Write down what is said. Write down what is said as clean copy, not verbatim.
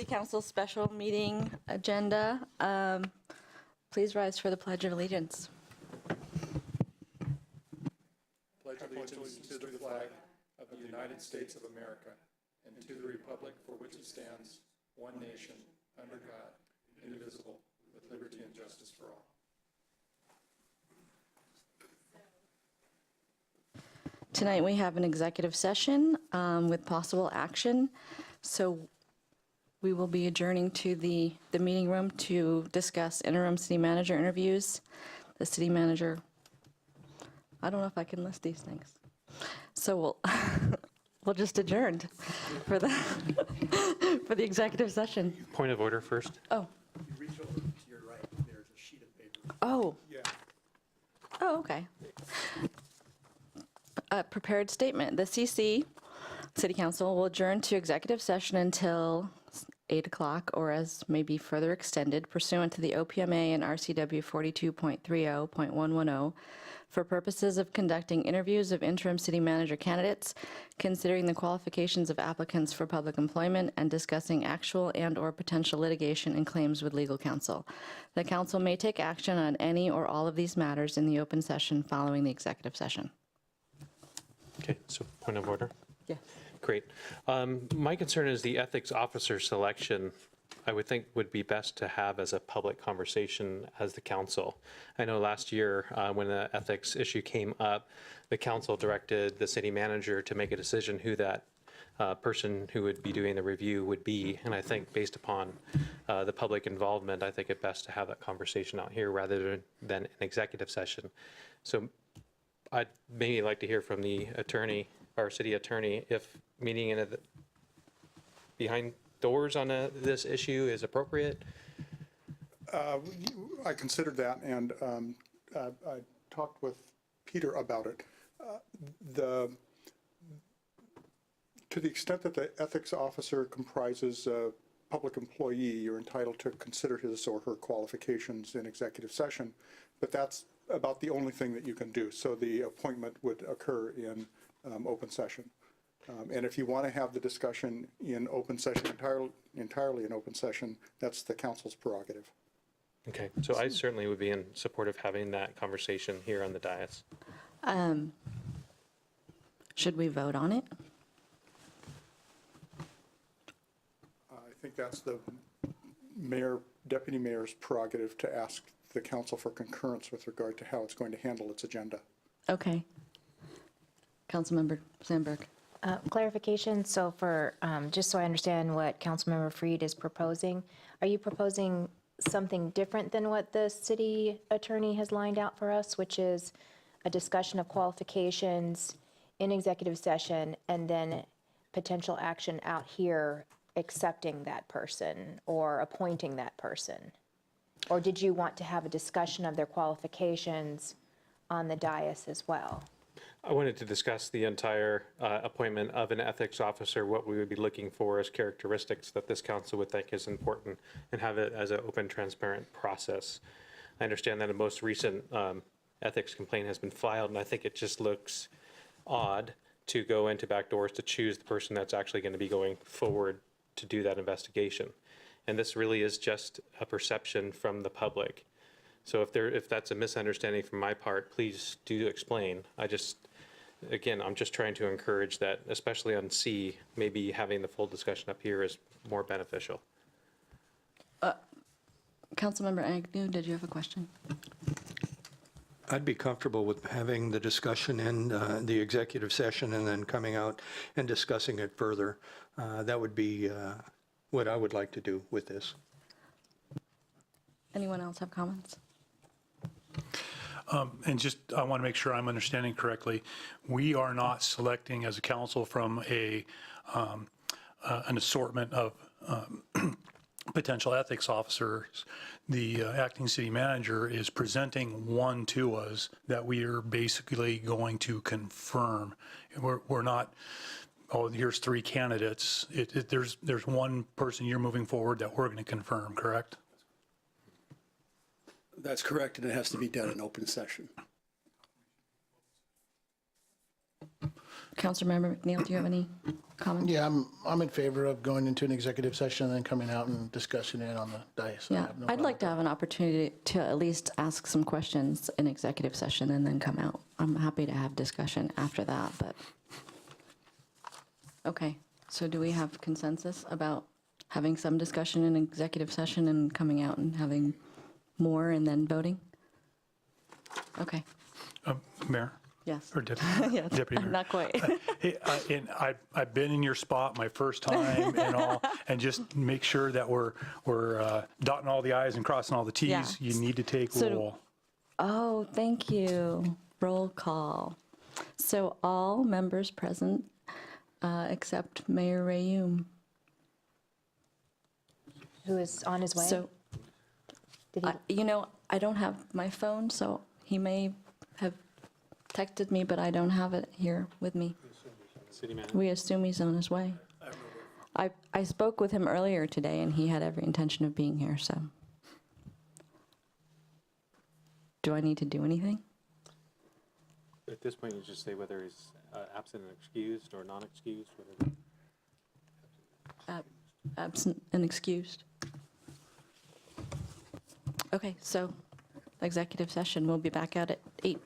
Council special meeting agenda. Please rise for the Pledge of Allegiance. Pledge allegiance to the flag of the United States of America and to the republic for which it stands, one nation, under God, indivisible, with liberty and justice for all. Tonight we have an executive session with possible action. So we will be adjourning to the meeting room to discuss interim city manager interviews. The city manager, I don't know if I can list these things. So we'll just adjourn for the for the executive session. Point of order first. Oh. You reach over to your right, there's a sheet of paper. Oh. Yeah. Oh, okay. A prepared statement. The City Council will adjourn to executive session until 8 o'clock or as may be further extended pursuant to the OPMA and RCW 42.30.110 for purposes of conducting interviews of interim city manager candidates, considering the qualifications of applicants for public employment, and discussing actual and/or potential litigation and claims with legal counsel. The council may take action on any or all of these matters in the open session following the executive session. Okay, so point of order. Yes. Great. My concern is the ethics officer selection, I would think would be best to have as a public conversation as the council. I know last year when the ethics issue came up, the council directed the city manager to make a decision who that person who would be doing the review would be. And I think based upon the public involvement, I think it's best to have that conversation out here rather than an executive session. So I'd maybe like to hear from the attorney, our city attorney, if meeting in behind doors on this issue is appropriate. I considered that, and I talked with Peter about it. To the extent that the ethics officer comprises a public employee, you're entitled to consider his or her qualifications in executive session, but that's about the only thing that you can do. So the appointment would occur in open session. And if you want to have the discussion in open session, entirely in open session, that's the council's prerogative. Okay, so I certainly would be in support of having that conversation here on the dais. Should we vote on it? I think that's the deputy mayor's prerogative to ask the council for concurrence with regard to how it's going to handle its agenda. Okay. Councilmember Sandberg. Clarification, so for, just so I understand what Councilmember Freed is proposing, are you proposing something different than what the city attorney has lined out for us, which is a discussion of qualifications in executive session and then potential action out here accepting that person or appointing that person? Or did you want to have a discussion of their qualifications on the dais as well? I wanted to discuss the entire appointment of an ethics officer, what we would be looking for as characteristics that this council would think is important, and have it as an open, transparent process. I understand that a most recent ethics complaint has been filed, and I think it just looks odd to go into back doors to choose the person that's actually going to be going forward to do that investigation. And this really is just a perception from the public. So if that's a misunderstanding from my part, please do explain. Again, I'm just trying to encourage that, especially on C, maybe having the full discussion up here is more beneficial. Councilmember Agnew, did you have a question? I'd be comfortable with having the discussion in the executive session and then coming out and discussing it further. That would be what I would like to do with this. Anyone else have comments? And just, I want to make sure I'm understanding correctly. We are not selecting as a council from an assortment of potential ethics officers. The acting city manager is presenting one to us that we are basically going to confirm. We're not, oh, here's 3 candidates. There's one person you're moving forward that we're going to confirm, correct? That's correct, and it has to be done in open session. Councilmember McNeil, do you have any comments? Yeah, I'm in favor of going into an executive session and then coming out and discussing it on the dais. I Yeah, have no I'd problem like with to that. have an opportunity to at least ask some questions in executive session and then come out. I'm happy to have discussion after that, but, okay. So do we have consensus about having some discussion in executive session and coming out and having more and then voting? Okay, Mayor? yes. Or Deputy? Yes, Deputy Mayor. not quite. Hey, and I've been in your spot my first time and all, and just make sure that we're dotting all the i's and crossing all the t's. Yeah. You need to take So- roll. Oh, thank you. Roll call. So all members present except Mayor Rayum. Who is on his way? So, Did he? I don't have my phone, so he may have texted me, but I don't have it here with me. City manager? We assume he's on his way. I spoke with him earlier today, and he had every intention of being here, so. Do I need to do anything? At this point, you just say whether he's absent and excused or non-excused, whatever. Absent and excused. Okay, so executive session, we'll be back out at 8.